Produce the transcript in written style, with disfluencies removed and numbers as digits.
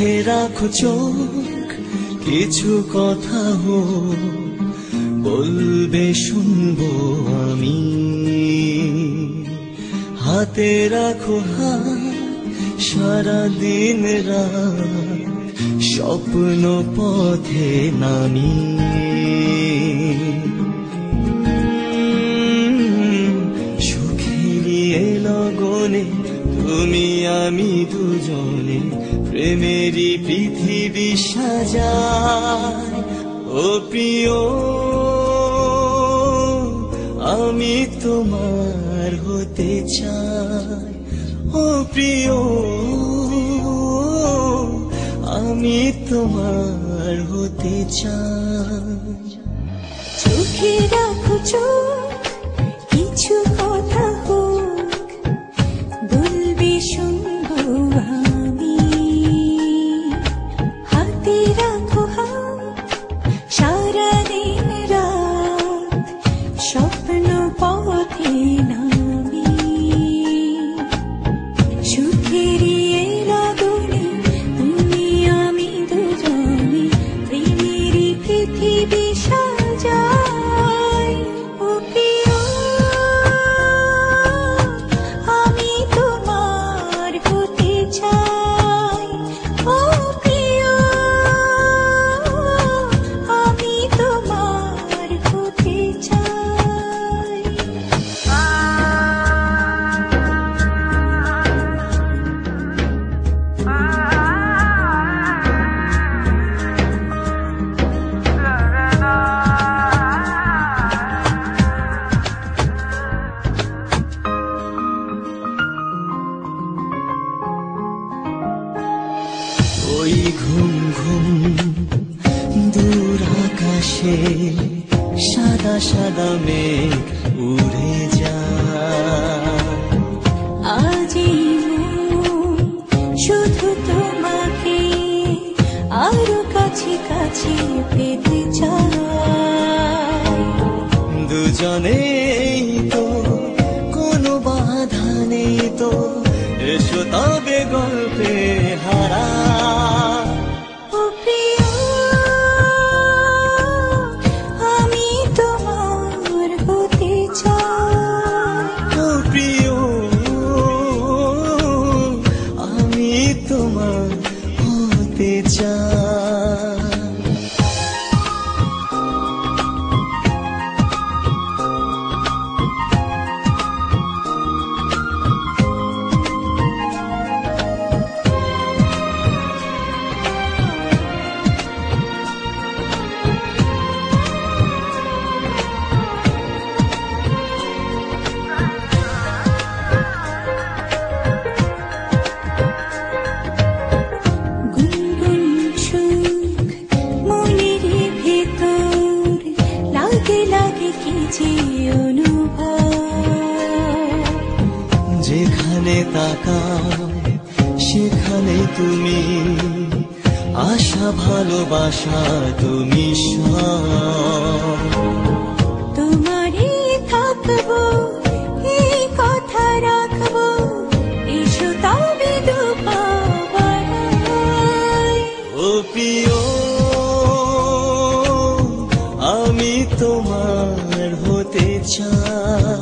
চোখে রাখো চোখ, কিছু কথা বলবে শুনবো আমি। হাতে রাখো হাত, সারাদিন রাত স্বপ্ন পথে নামি। সুখেরই লগনে তুমি আমি দুজনে প্রেমেরই পৃথিবী সাজায়। ও প্রিয়, আমি তোমার হতে চাই। ও প্রিয়, আমি তোমার হতে চাই। চোখে রাখো চোখ, কিছু কথা বলবে শুনবো আমি। হাতে রাখো হাত, সারাদিন রাত স্বপ্ন পথে নামি। সুখেরই লগনে তুমি আমি দুজনে প্রেমেরই পৃথিবী সাজাই। ও প্রিয়, আমি তোমার হতে চাই। ও প্রিয়, আমি তোমার হতে চাই। ওই ঘুম ঘুম দূর আকাশে সাদা সাদা মেঘ উড়ে যায়। আজি শুধু তোমাকে আরো কাছে কাছে পেতে চাই। দুজনেই তো কোনো বাধা নেই তো, এসো তবে গল্পে হারা। ও প্রিয়, আমি তোমার হতে চাই। ও প্রিয়, আমি তোমার হতে চাই। গুনগুন সুখ মনের ভেতর লাগে লাগে কি যে অনুভব। যেখানে তাকাও সেখানে তুমি, আশা ভালোবাসা তুমি সব। তোমারই থাকবো, এই কথা রাখবো, এসো তবে দুপাবাই। ও প্রিয়, আমি তোমার হতে চাই।